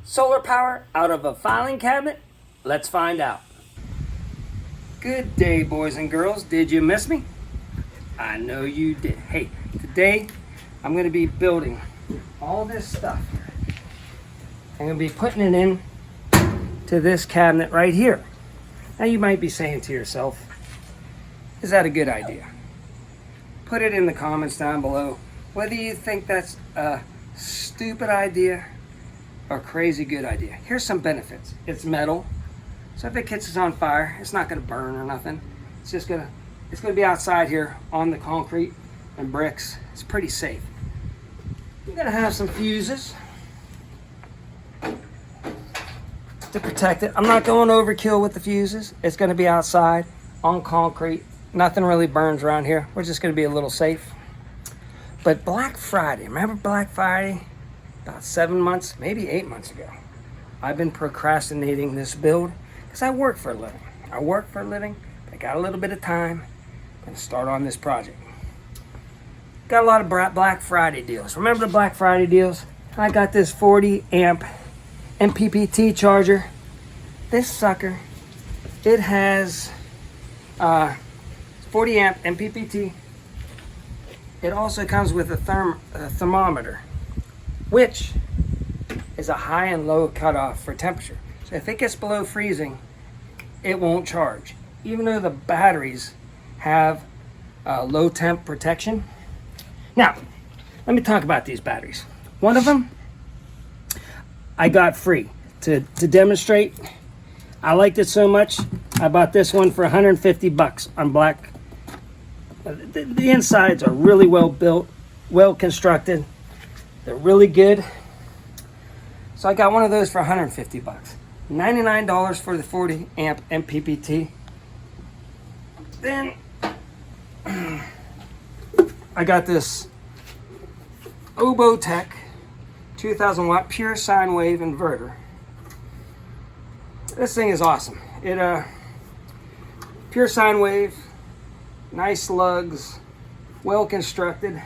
Solar power out of a filing cabinet? Let's find out. Good day, boys and girls. Did you miss me? I know you did. Hey, today I'm going to be building all this stuff here. I'm going to be putting it in to this cabinet right here. Now you might be saying to yourself, is that a good idea? Put it in the comments down below whether you think that's a stupid idea or crazy good idea. Here's some benefits. It's metal, so if it catches on fire, it's not going to burn or nothing. It's just gonna be outside here on the concrete and bricks. It's pretty safe. You're gonna have some fuses to protect it. I'm not going overkill with the fuses. It's going to be outside on concrete. Nothing really burns around here. We're just going to be a little safe. But Black Friday, remember Black Friday? About 7 months, maybe 8 months ago. I've been procrastinating this build because I work for a living. I got a little bit of time. I'm going to start on this project. Got a lot of Black Friday deals. Remember the Black Friday deals? I got this 40 amp MPPT charger. This sucker, it has 40 amp MPPT. It also comes with a thermometer, which is a high and low cutoff for temperature. So if it gets below freezing, it won't charge. Even though the batteries have low temp protection. Now, let me talk about these batteries. One of them I got free to demonstrate. I liked it so much, I bought this one for 150 bucks on Black. The insides are really well built, well constructed. They're really good. So I got one of those for 150 bucks. $99 for the 40 amp MPPT. Then I got this Obotech 2000 watt pure sine wave inverter. This thing is awesome. It pure sine wave, nice lugs, well constructed.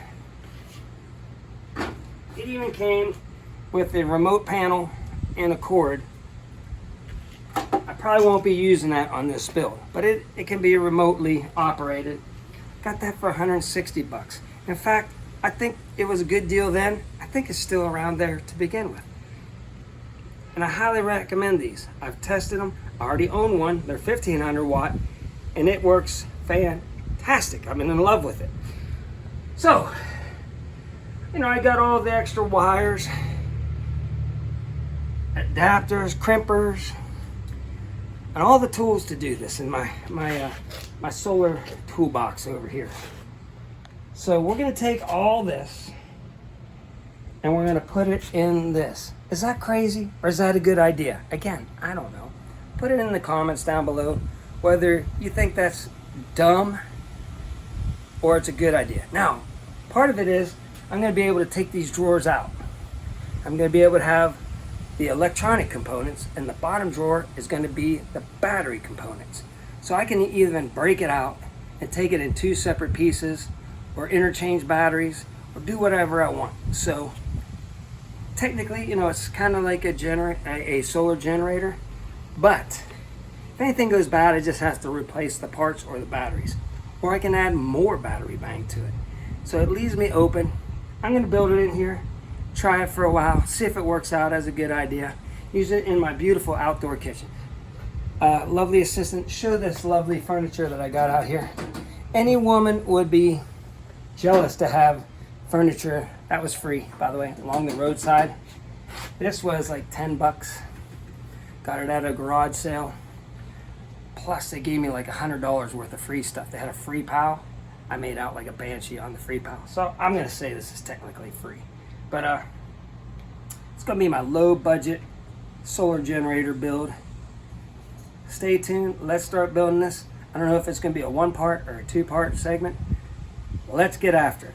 It even came with a remote panel and a cord. I probably won't be using that on this build, but it can be remotely operated. Got that for 160 bucks. In fact, I think it was a good deal then. I think it's still around there to begin with. And I highly recommend these. I've tested them. I already own one. They're 1500 watt and it works fantastic. I'm in love with it. So, you know, I got all the extra wires, adapters, crimpers, and all the tools to do this in my solar toolbox over here. So we're going to take all this and we're going to put it in this. Is that crazy or is that a good idea? Again, I don't know. Put it in the comments down below whether you think that's dumb or it's a good idea. Now, part of it is I'm going to be able to take these drawers out. I'm going to be able to have the electronic components, and the bottom drawer is going to be the battery components. So I can even break it out and take it in two separate pieces or interchange batteries or do whatever I want. So technically, you know, it's kind of like a solar generator, but if anything goes bad, I just have to replace the parts or the batteries, or I can add more battery bank to it. So it leaves me open. I'm going to build it in here, try it for a while, see if it works out as a good idea. Use it in my beautiful outdoor kitchen. Lovely assistant, show this lovely furniture that I got out here. Any woman would be jealous to have furniture that was free, by the way, along the roadside. This was like 10 bucks. Got it at a garage sale. Plus they gave me like $100 worth of free stuff. They had a free pal. I made out like a banshee on the free pal. So I'm gonna say this is technically free. But it's gonna be my low budget solar generator build. Stay tuned, let's start building this. I don't know if it's gonna be a 1-part or a 2-part segment. Let's get after it.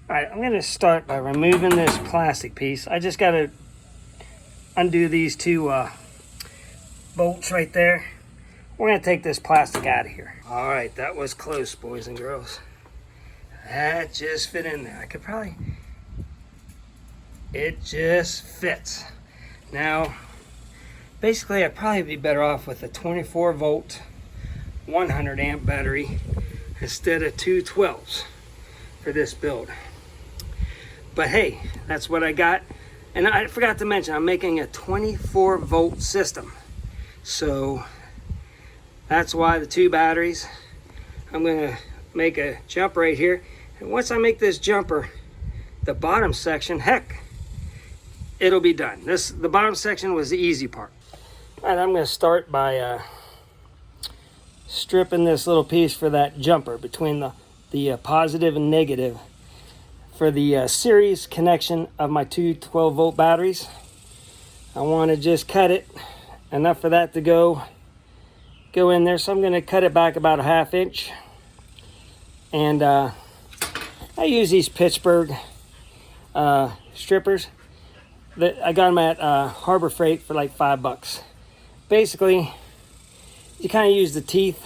All right, I'm gonna start by removing this plastic piece. I just gotta undo these two bolts right there. We're gonna take this plastic out of here. All right, that was close, boys and girls. That just fit in there. I could probably, it just fits. Now, basically I'd probably be better off with a 24 volt 100 amp battery instead of two 12s for this build. But hey, that's what I got. And I forgot to mention, I'm making a 24 volt system. So that's why the two batteries. I'm gonna make a jump right here. And once I make this jumper, the bottom section, heck, it'll be done. The bottom section was the easy part. All right, I'm gonna start by stripping this little piece for that jumper between the positive and negative for the series connection of my two 12 volt batteries. I want to just cut it enough for that to go in there, so I'm going to cut it back about a 1/2 inch. And I use these Pittsburgh strippers. I got them at Harbor Freight for like $5. Basically, you kind of use the teeth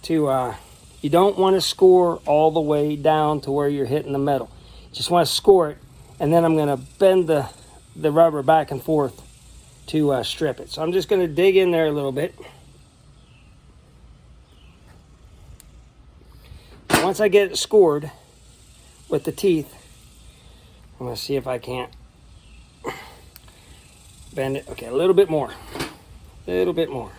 to you don't want to score all the way down to where you're hitting the metal. You just want to score it, and then I'm going to bend the rubber back and forth to strip it. So I'm just going to dig in there a little bit. Once I get it scored with the teeth, I'm going to see if I can't bend it. Okay, a little bit more. A little bit more.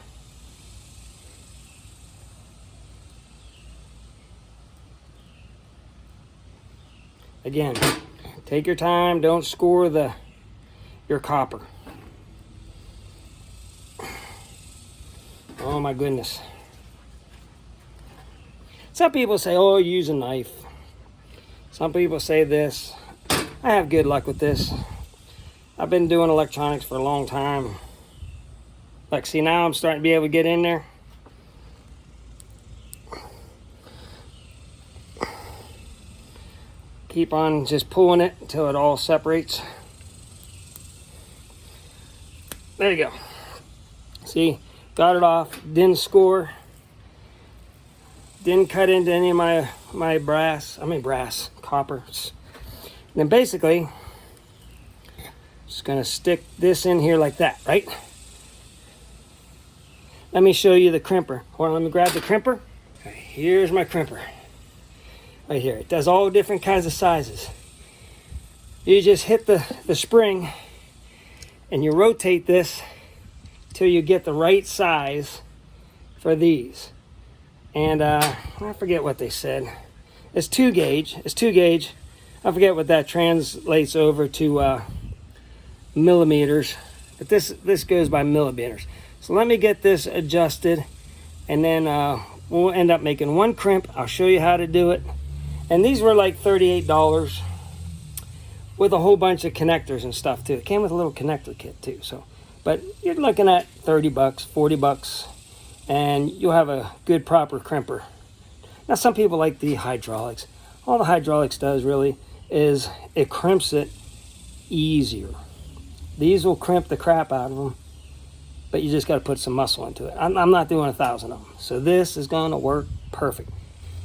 Again, take your time. Don't score your copper. Oh my goodness. Some people say, oh, use a knife. Some people say this. I have good luck with this. I've been doing electronics for a long time. Like, see, now I'm starting to be able to get in there. Keep on just pulling it until it all separates. There you go. See, got it off, didn't score, didn't cut into any of my brass, coppers. And then basically, just gonna stick this in here like that, right? Let me show you the crimper. Hold on, let me grab the crimper. Okay, here's my crimper. Right here. It does all different kinds of sizes. You just hit the spring and you rotate this till you get the right size for these. And I forget what they said. It's 2 gauge. It's 2 gauge. I forget what that translates over to millimeters. But this goes by millimeters. So let me get this adjusted, and then we'll end up making one crimp. I'll show you how to do it. And these were like $38 with a whole bunch of connectors and stuff too. It came with a little connector kit too. So, but you're looking at $30, $40, and you'll have a good proper crimper. Now, some people like the hydraulics. All the hydraulics does really is it crimps it easier. These will crimp the crap out of them, but you just got to put some muscle into it. I'm not doing 1,000 of them. So this is going to work perfect.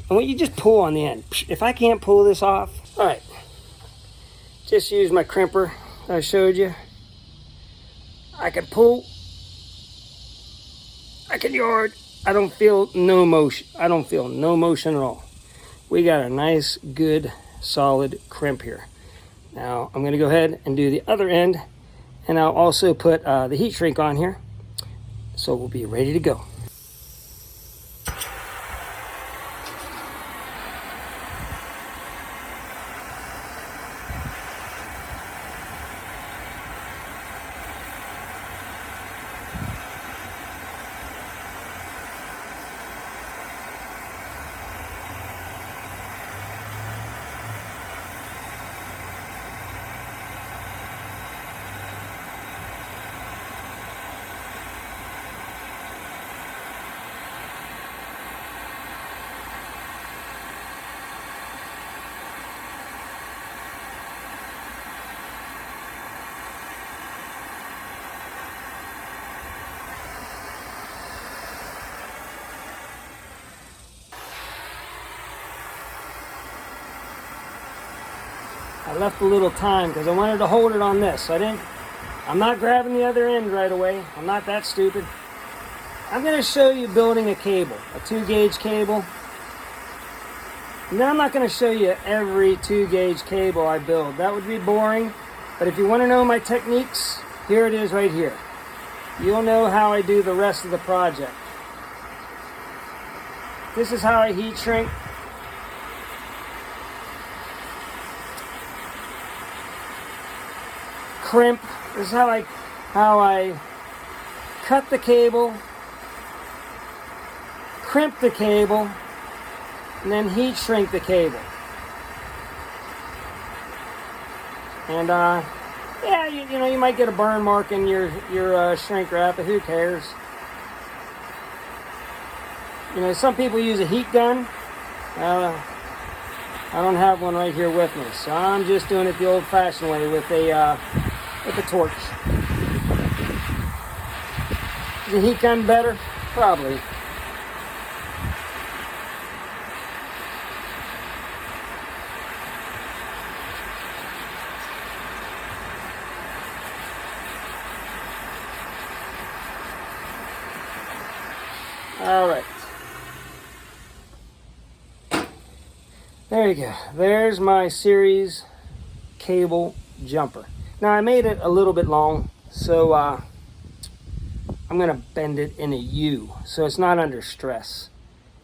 And when you just pull on the end, if I can't pull this off, all right, just use my crimper I showed you. I can pull, I can yard. I don't feel no motion. I don't feel no motion at all. We got a nice, good, solid crimp here. Now I'm going to go ahead and do the other end, and I'll also put the heat shrink on here, so we'll be ready to go. I left a little time because I wanted to hold it on this. So I I'm not grabbing the other end right away. I'm not that stupid. I'm going to show you building a cable, a 2-gauge cable. Now I'm not going to show you every 2-gauge cable I build. That would be boring. But if you want to know my techniques, here it is right here. You'll know how I do the rest of the project. This is how I heat shrink. Crimp. This is how I cut the cable, crimp the cable, and then heat shrink the cable. And yeah, you know, you might get a burn mark in your shrink wrap, but who cares? You know, some people use a heat gun. I don't have one right here with me, so I'm just doing it the old-fashioned way with a torch. Is the heat gun better? Probably. All right. There you go. There's my series cable jumper. Now I made it a little bit long, so I'm going to bend it in a U so it's not under stress.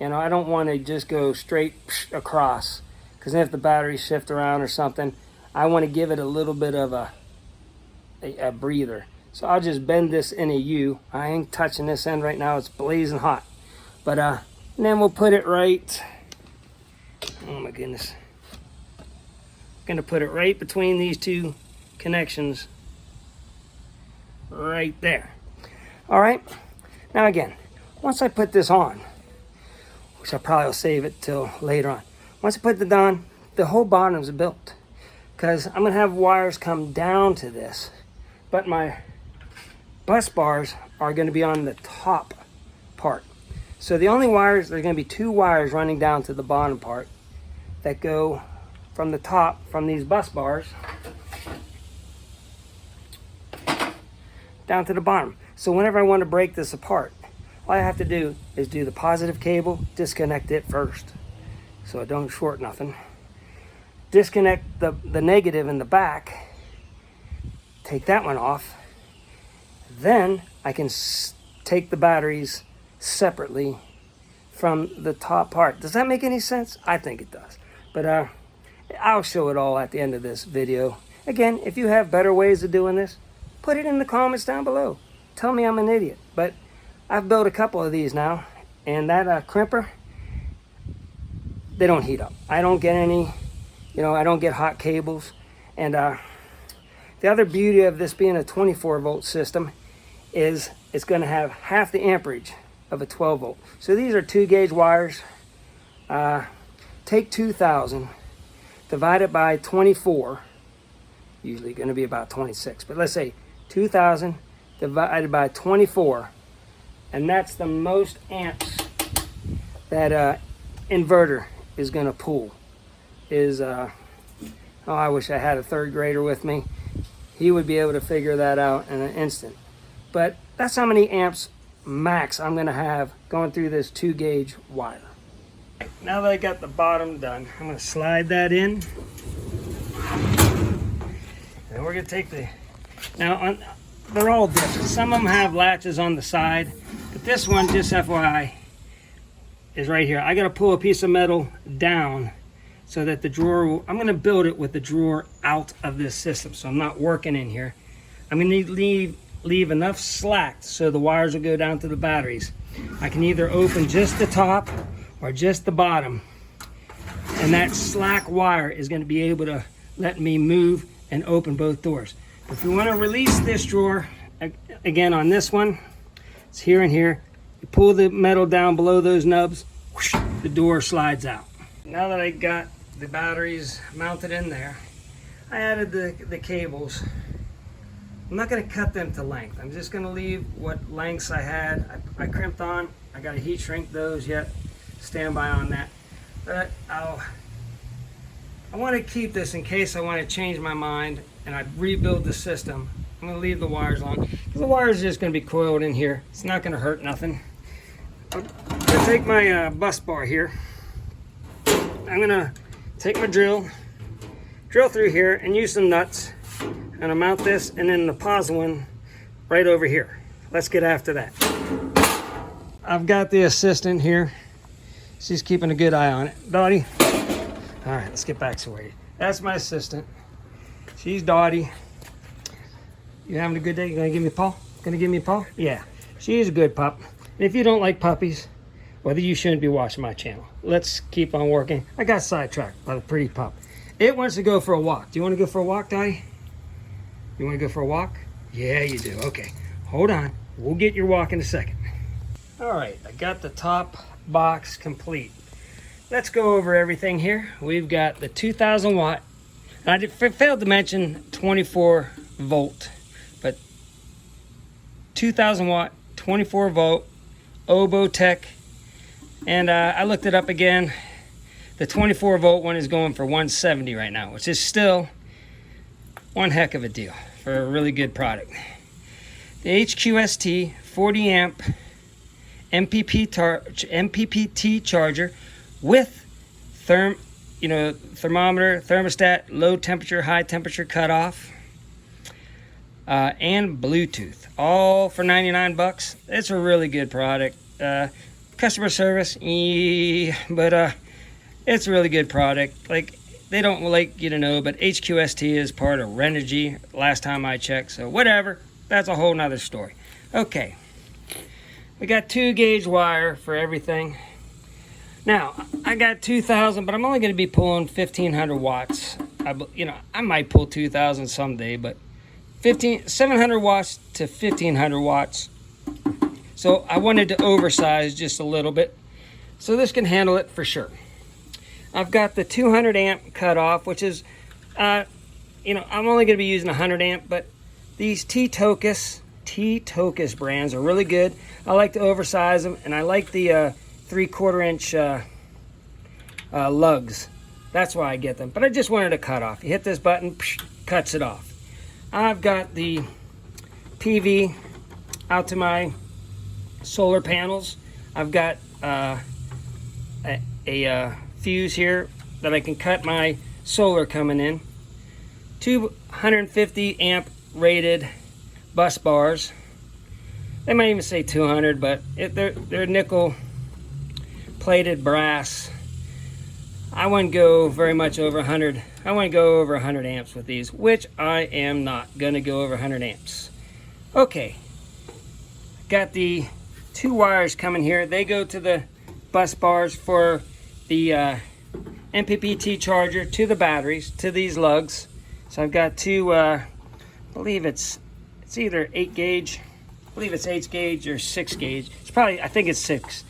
You know, I don't want to just go straight across, because then if the batteries shift around or something, I want to give it a little bit of a breather. So I'll just bend this in a U. I ain't touching this end right now. It's blazing hot. But and then we'll put it right, oh my goodness. I'm going to put it right between these two connections right there. All right. Now again, once I put this on, which I probably will save it till later on. Once I put it on, the whole bottom's built, because I'm going to have wires come down to this, but my bus bars are going to be on the top part. So the only wires, there's going to be 2 wires running down to the bottom part that go from the top, from these bus bars, down to the bottom. So whenever I want to break this apart, all I have to do is do the positive cable, disconnect it first, so I don't short nothing. Disconnect the negative in the back, take that one off. Then I can take the batteries separately from the top part. Does that make any sense? I think it does. But I'll show it all at the end of this video. Again, if you have better ways of doing this, put it in the comments down below. Tell me I'm an idiot. But I've built a couple of these now, and that crimper, they don't heat up. I don't get any, you know, I don't get hot cables. And the other beauty of this being a 24-volt system is it's going to have half the amperage of a 12-volt. So these are 2-gauge wires. Take 2,000, divide it by 24, usually going to be about 26, but let's say 2,000 divided by 24, and that's the most amps that inverter is going to pull. Oh, I wish I had a 3rd grader with me. He would be able to figure that out in an instant. But that's how many amps max I'm going to have going through this 2-gauge wire. Now that I got the bottom done, I'm going to slide that in. And we're going to take they're all different. Some of them have latches on the side, but this one, just FYI, is right here. I got to pull a piece of metal down so that the drawer I'm going to build it with the drawer out of this system, so I'm not working in here. I'm going to leave enough slack so the wires will go down to the batteries. I can either open just the top or just the bottom, and that slack wire is going to be able to let me move and open both doors. If you want to release this drawer, again on this one, it's here and here. You pull the metal down below those nubs, whoosh, the door slides out. Now that I got the batteries mounted in there, I added the cables. I'm not going to cut them to length. I'm just going to leave what lengths I had. I crimped on. I got to heat shrink those yet. Stand by on that. But I want to keep this in case I want to change my mind and I rebuild the system. I'm I'm gonna leave the wires on. The wires are just gonna be coiled in here. It's not gonna hurt nothing. I'm gonna take my bus bar here. I'm gonna take my drill through here and use some nuts. I'm gonna mount this and then the positive one right over here. Let's get after that. I've got the assistant here. She's keeping a good eye on it. Dottie. All right, let's get back to where you. That's my assistant. She's Dottie. You having a good day? You gonna give me a paw? Gonna give me a paw? Yeah. She's a good pup. And if you don't like puppies, well, you shouldn't be watching my channel. Let's keep on working. I got sidetracked by the pretty pup. It wants to go for a walk. Do you want to go for a walk, Dottie? You want to go for a walk? Yeah, you do. Okay. Hold on. We'll get your walk in a second. All right. I got the top box complete. Let's go over everything here. We've got the 2,000 watt. I failed to mention 24 volt, but 2,000 watt, 24 volt, Obotech. And I looked it up again. The 24 volt one is going for 170 right now, which is still one heck of a deal for a really good product. The HQST 40 amp MPPT charger with thermometer, thermostat, low temperature, high temperature cutoff, and Bluetooth, all for 99 bucks. It's a really good product. Customer service, but it's a really good product. Like, they don't like you to know, but HQST is part of Renogy last time I checked, so whatever. That's a whole nother story. Okay, we got 2 gauge wire for everything. Now, I got 2,000, but I'm only going to be pulling 1,500 watts. I might pull 2,000 someday, but 700 watts to 1,500 watts. So I wanted to oversize just a little bit. So this can handle it for sure. I've got the 200 amp cutoff, which is, I'm only going to be using 100 amp, but these T-Tocus brands are really good. I like to oversize them, and I like the 3/4 inch lugs. That's why I get them. But I just wanted a cutoff. You hit this button, cuts it off. I've got the PV out to my solar panels. I've got a fuse here that I can cut my solar coming in. 250 amp rated bus bars. They might even say 200, but they're nickel plated brass. I wouldn't go very much over 100. I want to go over 100 amps with these, which I am not going to go over 100 amps. Okay, got the 2 wires coming here. They go to the bus bars for the MPPT charger, to the batteries, to these lugs. So I've got 2, I believe it's either 8 gauge. I believe it's 8 gauge or 6 gauge. It's probably, I think it's 6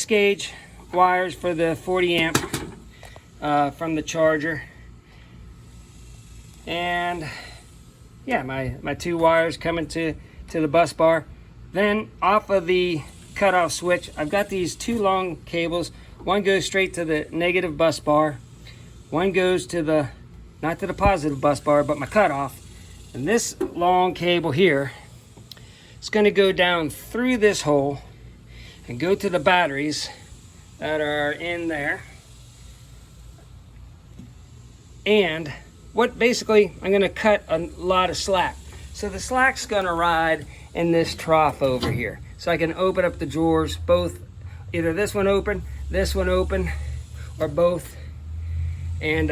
gauge wires for the 40 amp from the charger. And yeah, my 2 wires coming to the bus bar. Then off of the cutoff switch, I've got these 2 long cables. One goes straight to the negative bus bar. One goes to the, not to the positive bus bar, but my cutoff. And this long cable here is going to go down through this hole and go to the batteries that are in there. And what basically, I'm going to cut a lot of slack. So the slack's going to ride in this trough over here. So I can open up the drawers, both, either this one open, or both, and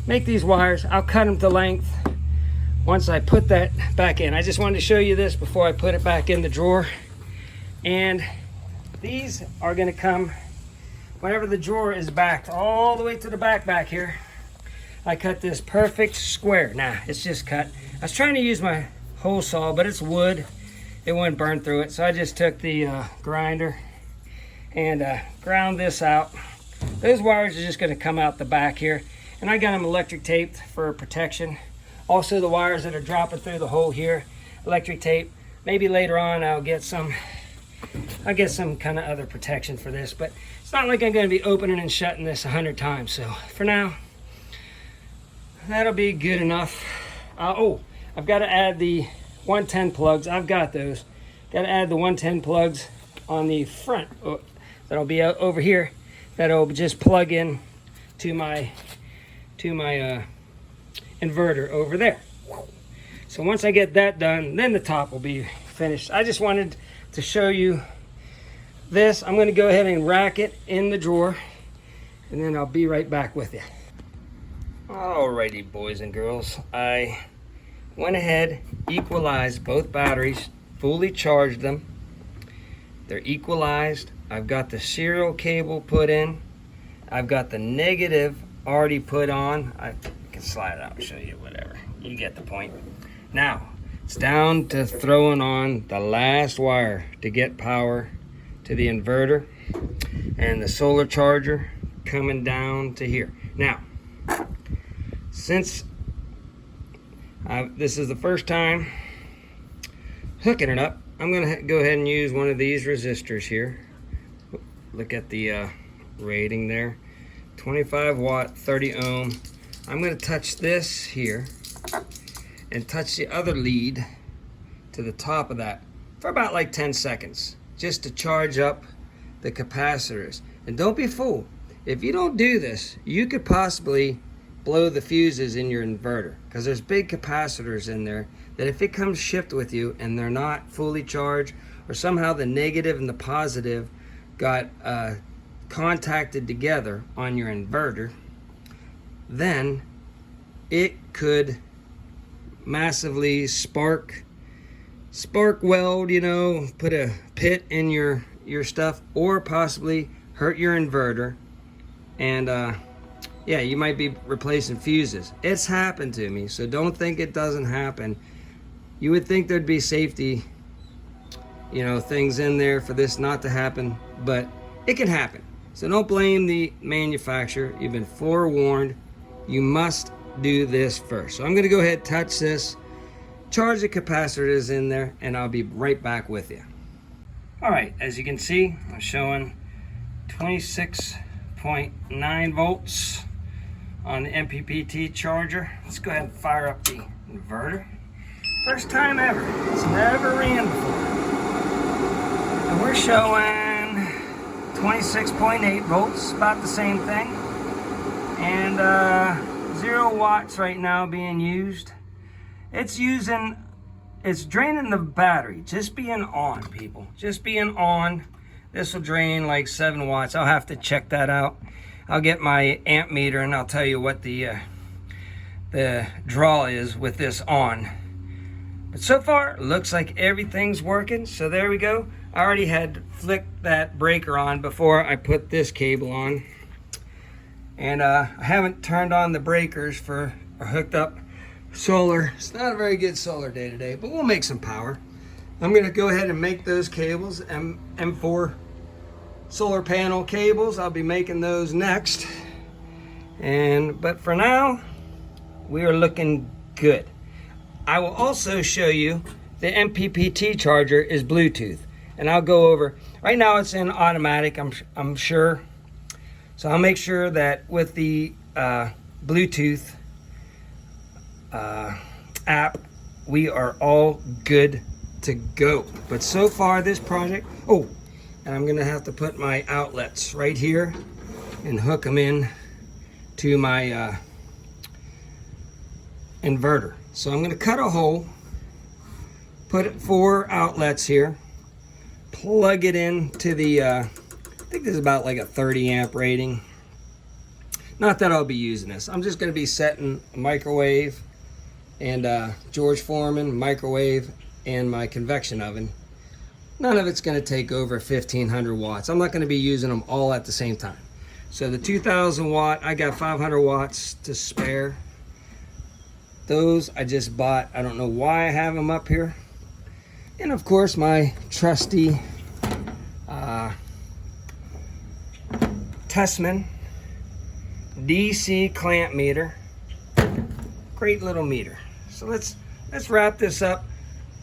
make these wires. I'll cut them to length once I put that back in. I just wanted to show you this before I put it back in the drawer. And these are going to come whenever the drawer is backed all the way to the back here. I cut this perfect square. Nah, it's just cut. I was trying to use my hole saw, but it's wood. It wouldn't burn through it. So I just took the grinder and ground this out. Those wires are just going to come out the back here. And I got them electric taped for protection. Also the wires that are dropping through the hole here, electric tape. Maybe later on I'll get some kind of other protection for this, but it's not like I'm going to be opening and shutting this 100 times. So for now, that'll be good enough. Oh, I've got to add the 110 plugs. I've got those. Got to add the 110 plugs on the front. That'll be over here. That'll just plug in to my inverter over there. So once I get that done, then the top will be finished. I just wanted to show you this. I'm going to go ahead and rack it in the drawer, and then I'll be right back with you. Alrighty, boys and girls, I went ahead, equalized both batteries, fully charged them. They're equalized. I've got the serial cable put in. I've got the negative already put on. I can slide it out and show you, whatever. You get the point. Now, it's down to throwing on the last wire to get power to the inverter and the solar charger coming down to here. Now, since this is the first time hooking it up, I'm going to go ahead and use one of these resistors here. Look at the rating there. 25 watt, 30 ohm. I'm going to touch this here and touch the other lead to the top of that for about like 10 seconds just to charge up the capacitors. And don't be fooled. If you don't do this, you could possibly blow the fuses in your inverter, because there's big capacitors in there that if it comes shipped with you and they're not fully charged, or somehow the negative and the positive got contacted together on your inverter, then it could massively spark weld, you know, put a pit in your stuff, or possibly hurt your inverter. And yeah, you might be replacing fuses. It's happened to me, so don't think it doesn't happen. You would think there'd be safety, you know, things in there for this not to happen, but it can happen. So don't blame the manufacturer. You've been forewarned. You must do this first. So I'm going to go ahead and touch this, charge the capacitors in there, and I'll be right back with you. All right, as you can see, I'm showing 26.9 volts on the MPPT charger. Let's go ahead and fire up the inverter. First time ever. It's never ran before. And we're showing 26.8 volts, about the same thing. And 0 watts right now being used. It's draining the battery. Just being on, people. Just being on. This will drain like 7 watts. I'll have to check that out. I'll get my amp meter and I'll tell you what the draw is with this on. But so far, looks like everything's working. So there we go. I already had flicked that breaker on before I put this cable on. And I haven't turned on the breakers for a hooked up solar. It's not a very good solar day today, but we'll make some power. I'm going to go ahead and make those cables, M4 solar panel cables. I'll be making those next. But for now, we are looking good. I will also show you the MPPT charger is Bluetooth, and I'll go over. Right now it's in automatic, I'm sure. So I'll make sure that with the Bluetooth app, we are all good to go. But so far this project, oh, and I'm gonna have to put my outlets right here and hook them in to my inverter. So I'm gonna cut a hole, put 4 outlets here, plug it into the, I think this is about like a 30 amp rating. Not that I'll be using this. I'm just gonna be setting a microwave and George Foreman microwave and my convection oven. None of it's going to take over 1500 watts. I'm not going to be using them all at the same time. So the 2000 watt, I got 500 watts to spare. Those I just bought. I don't know why I have them up here. And of course my trusty Tessman DC clamp meter. Great little meter. So let's wrap this up.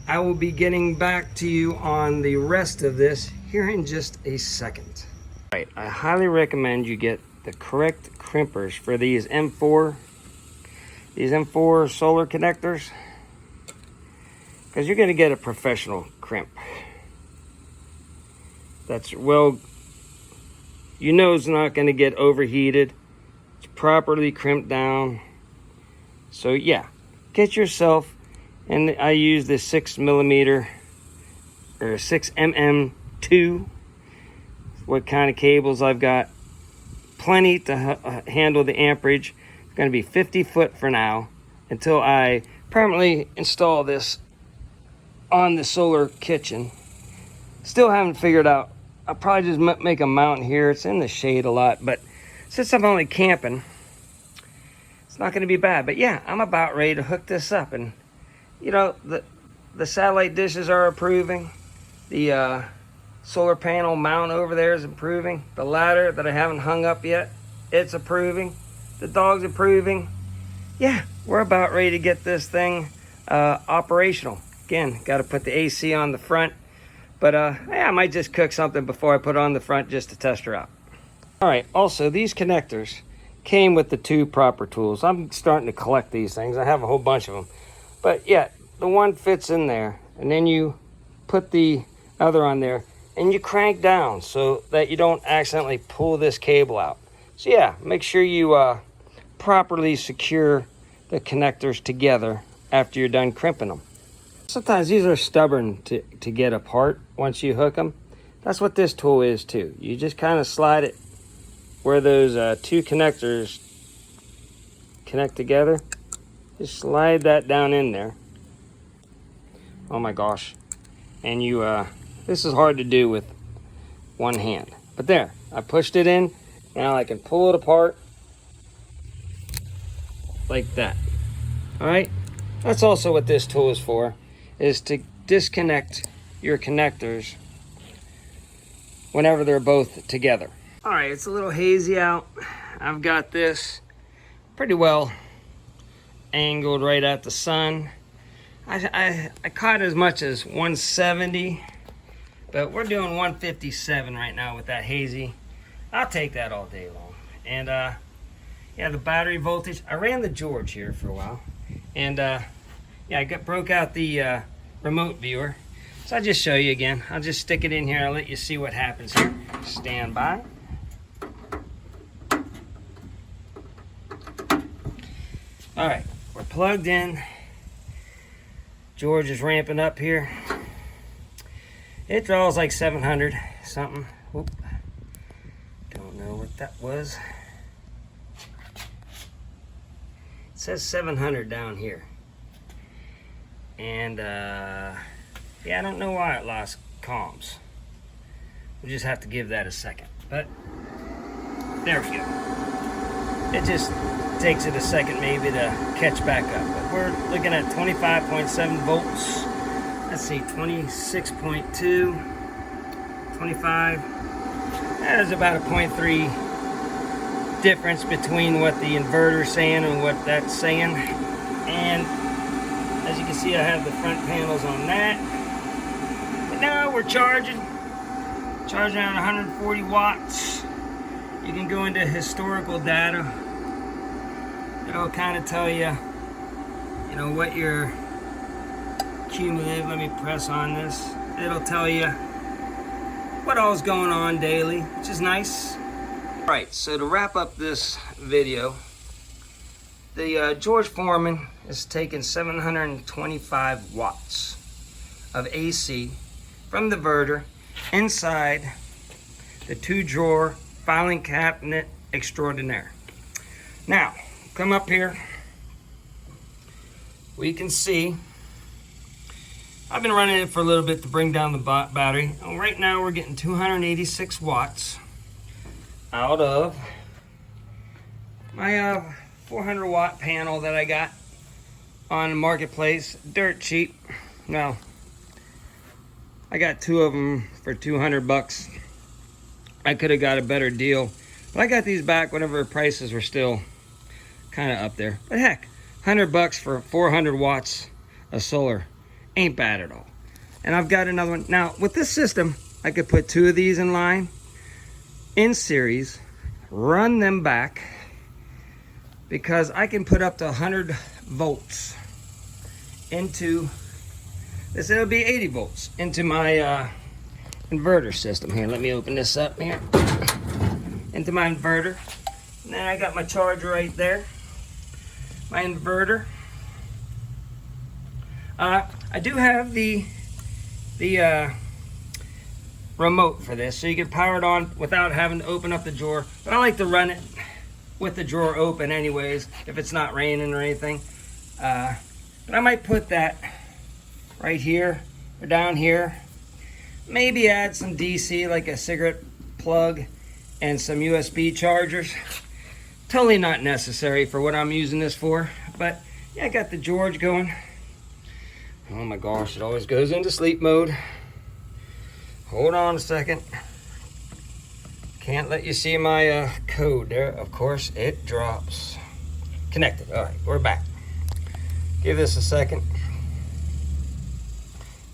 I will be getting back to you on the rest of this here in just a second. All right, I highly recommend you get the correct crimpers for these M4 solar connectors. because you're going to get a professional crimp. That's, well, you know it's not going to get overheated. It's properly crimped down. So yeah, get yourself, and I use the 6mm or 6mm2. What kind of cables I've got? Plenty to handle the amperage. It's going to be 50 foot for now until I permanently install this on the solar kitchen. Still haven't figured out. I'll probably just make a mount here. It's in the shade a lot, but since I'm only camping, it's not going to be bad. But yeah, I'm about ready to hook this up. And you know, the satellite dishes are approving. The solar panel mount over there is approving. The ladder that I haven't hung up yet, it's approving. The dog's approving. Yeah, we're about ready to get this thing operational. Again, got to put the AC on the front. But yeah, I might just cook something before I put it on the front just to test her out. All right, also these connectors came with the 2 proper tools. I'm starting to collect these things. I have a whole bunch of them. But yeah, the one fits in there, and then you put the other on there, and you crank down so that you don't accidentally pull this cable out. So yeah, make sure you properly secure the connectors together after you're done crimping them. Sometimes these are stubborn to get apart once you hook them. That's what this tool is too. You just kind of slide it where those 2 connectors connect together. Just slide that down in there. Oh my gosh. And you, this is hard to do with one hand. But there, I pushed it in. Now I can pull it apart like that. All right? That's also what this tool is for, is to disconnect your connectors whenever they're both together. All right, it's a little hazy out. I've got this pretty well angled right at the sun. I caught as much as 170, but we're doing 157 right now with that hazy. I'll take that all day long. And yeah, the battery voltage, I ran the George here for a while, and yeah, I broke out the remote viewer. So I'll just show you again. I'll just stick it in here. I'll let you see what happens here. Stand by. All right, we're plugged in. George is ramping up here. It draws like 700 something. Whoop. Don't know what that was. It says 700 down here. And yeah, I don't know why it lost comms. We'll just have to give that a second. But there we go. It just takes it a second maybe to catch back up. But we're looking at 25.7 volts. Let's see, 26.2, 25. That is about a 0.3 difference between what the inverter's saying and what that's saying. And as you can see, I have the front panels on that. But now we're charging around 140 watts. You can go into historical data. It'll kind of tell you, you know, what your cumulative, let me press on this. It'll tell you what all's going on daily, which is nice. All right, so to wrap up this video, the George Foreman is taking 725 watts of AC from the inverter inside the 2-drawer filing cabinet extraordinaire. Now, come up here. We can see I've been running it for a little bit to bring down the battery. Right now we're getting 286 watts out of my 400 watt panel that I got on the marketplace. Dirt cheap. Now, I got 2 of them for 200 bucks. I could have got a better deal, but I got these back whenever prices were still kind of up there. But heck, 100 bucks for 400 watts of solar ain't bad at all. And I've got another one. Now, with this system, I could put 2 of these in line, in series, run them back, because I can put up to 100 volts into this it'll be 80 volts into my inverter system. Here, let me open this up here. Into my inverter. And then I got my charger right there. My inverter. I do have the remote for this, so you can power it on without having to open up the drawer. But I like to run it with the drawer open anyways, if it's not raining or anything. But I might put that right here or down here. Maybe add some DC, like a cigarette plug and some USB chargers. Totally not necessary for what I'm using this for. But yeah, I got the George going. Oh my gosh, it always goes into sleep mode. Hold on a second. Can't let you see my code there. Of course, it drops. Connected. All right, we're back. Give this a second.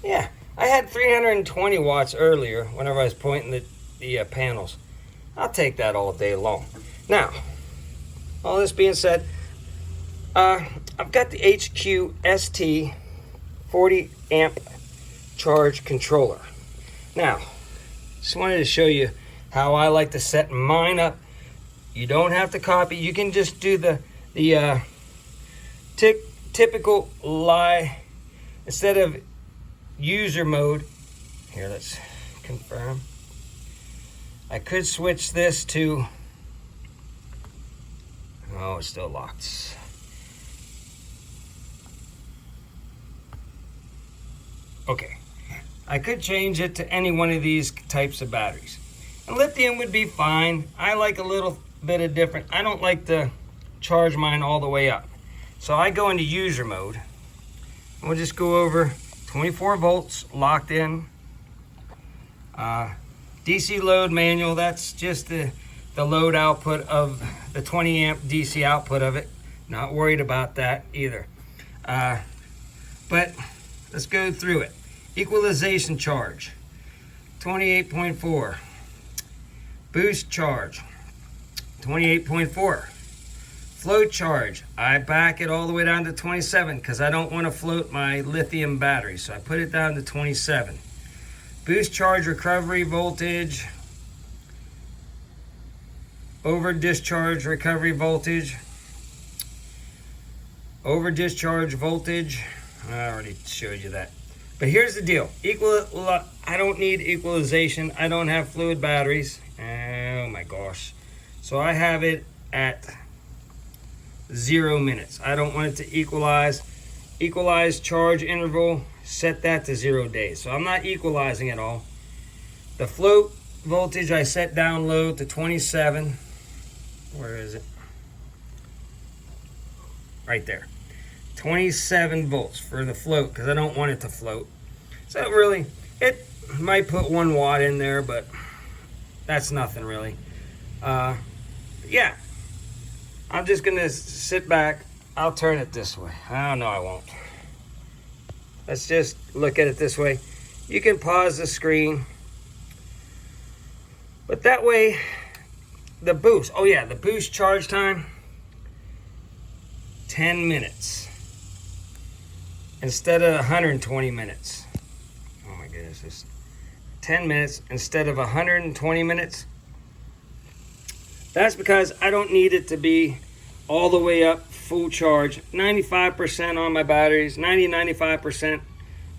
Yeah, I had 320 watts earlier whenever I was pointing the panels. I'll take that all day long. Now, all this being said, I've got the HQ-ST 40 amp charge controller. Now, just wanted to show you how I like to set mine up. You don't have to copy. You can just do the typical instead of user mode. Here, let's confirm. I could switch this to, oh, it's still locked. Okay, I could change it to any one of these types of batteries. And lithium would be fine. I like a little bit of different. I don't like to charge mine all the way up. So I go into user mode. We'll just go over 24 volts locked in. DC load manual, that's just the load output of the 20 amp DC output of it. Not worried about that either. But let's go through it. Equalization charge, 28.4. Boost charge, 28.4. Float charge, I back it all the way down to 27 because I don't want to float my lithium battery, so I put it down to 27. Boost charge recovery voltage, over discharge recovery voltage, over discharge voltage. I already showed you that. But here's the deal. I don't need equalization. I don't have fluid batteries. Oh my gosh. So I have it at 0 minutes. I don't want it to equalize. Equalize charge interval, set that to 0 days. So I'm not equalizing at all. The float voltage I set down low to 27. Where is it? Right there. 27 volts for the float because I don't want it to float. So really, it might put 1 watt in there, but that's nothing really. Yeah, I'm just gonna sit back. I'll turn it this way. Oh no, I won't. Let's just look at it this way. You can pause the screen, but that way the boost, oh yeah, the boost charge time, 10 minutes instead of 120 minutes. Oh my goodness, it's 10 minutes instead of 120 minutes. That's because I don't need it to be all the way up full charge. 95% on my batteries, 95%,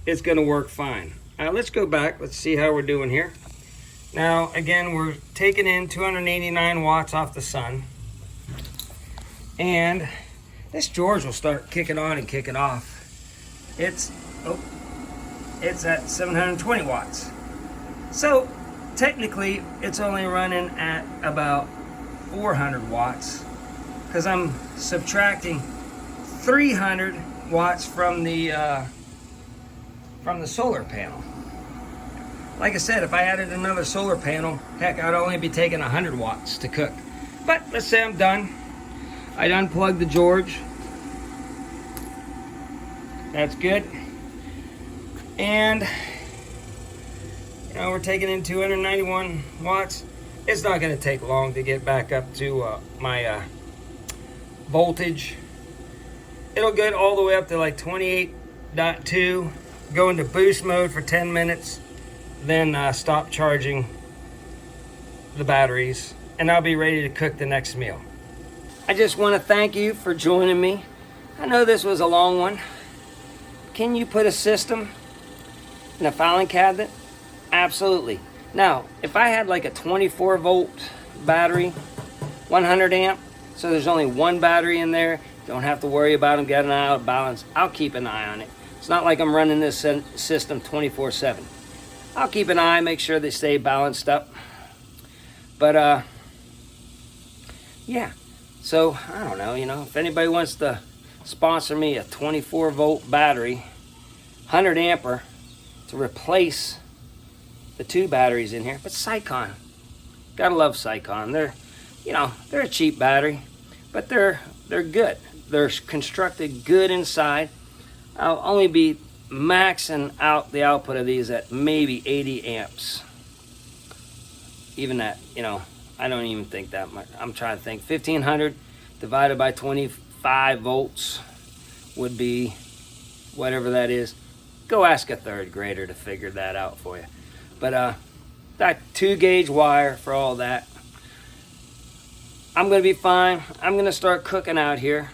it's gonna work fine. Let's go back, let's see how we're doing here. Now, again, we're taking in 289 watts off the sun. And this George will start kicking on and kicking off. It's at 720 watts. So, technically, it's only running at about 400 watts because I'm subtracting 300 watts from the solar panel. Like I said, if I added another solar panel, heck, I'd only be taking 100 watts to cook. But let's say I'm done. I'd unplug the George. That's good. And you know, we're taking in 291 watts. It's not going to take long to get back up to my voltage. It'll get all the way up to like 28.2. go into boost mode for 10 minutes, then stop charging the batteries, and I'll be ready to cook the next meal. I just want to thank you for joining me. I know this was a long one. Can you put a system in a filing cabinet? Absolutely. Now, if I had like a 24 volt battery, 100 amp, so there's only one battery in there, don't have to worry about them getting out of balance, I'll keep an eye on it. It's not like I'm running this system 24/7. I'll keep an eye, make sure they stay balanced up. But yeah, so I don't know, if anybody wants to sponsor me a 24 volt battery, 100 ampere, to replace the two batteries in here. But Sycon, gotta love Sycon. They're a cheap battery, but they're good. They're constructed good inside. I'll only be maxing out the output of these at maybe 80 amps. Even that, I don't even think that much. I'm trying to think. 1500 divided by 25 volts would be whatever that is. Go ask a third grader to figure that out for you. But that 2 gauge wire for all that. I'm gonna be fine. I'm gonna start cooking out here.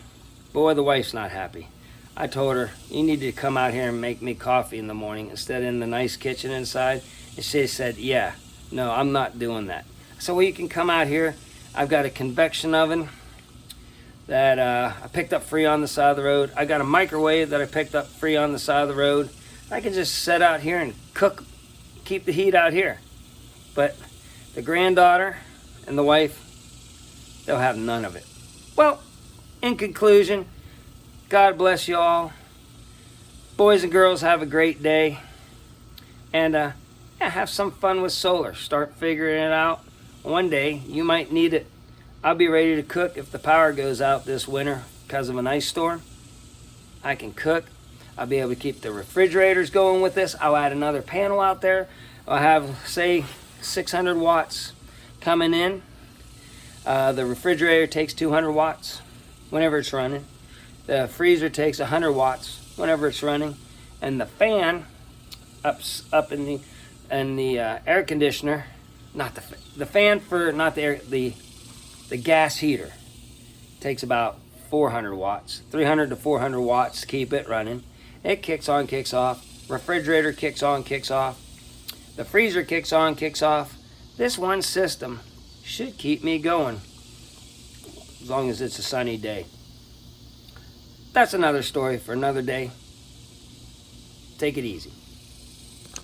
Boy, the wife's not happy. I told her, you need to come out here and make me coffee in the morning instead of in the nice kitchen inside. And she said, yeah, no, I'm not doing that. So, well, you can come out here. I've got a convection oven that I picked up free on the side of the road. I got a microwave that I picked up free on the side of the road. I can just sit out here and cook, keep the heat out here. But the granddaughter and the wife, they'll have none of it. Well, in conclusion, God bless you all. Boys and girls, have a great day. And yeah, have some fun with solar. Start figuring it out. One day, you might need it. I'll be ready to cook if the power goes out this winter because of an ice storm. I can cook. I'll be able to keep the refrigerators going with this. I'll add another panel out there. I'll have, say, 600 watts coming in. The refrigerator takes 200 watts whenever it's running. The freezer takes 100 watts whenever it's running. And the fan up in the air conditioner, not the fan for not the air, the gas heater takes about 400 watts, 300 to 400 watts to keep it running. It kicks on, kicks off. Refrigerator kicks on, kicks off. The freezer kicks on, kicks off. This one system should keep me going as long as it's a sunny day. That's another story for another day. Take it easy.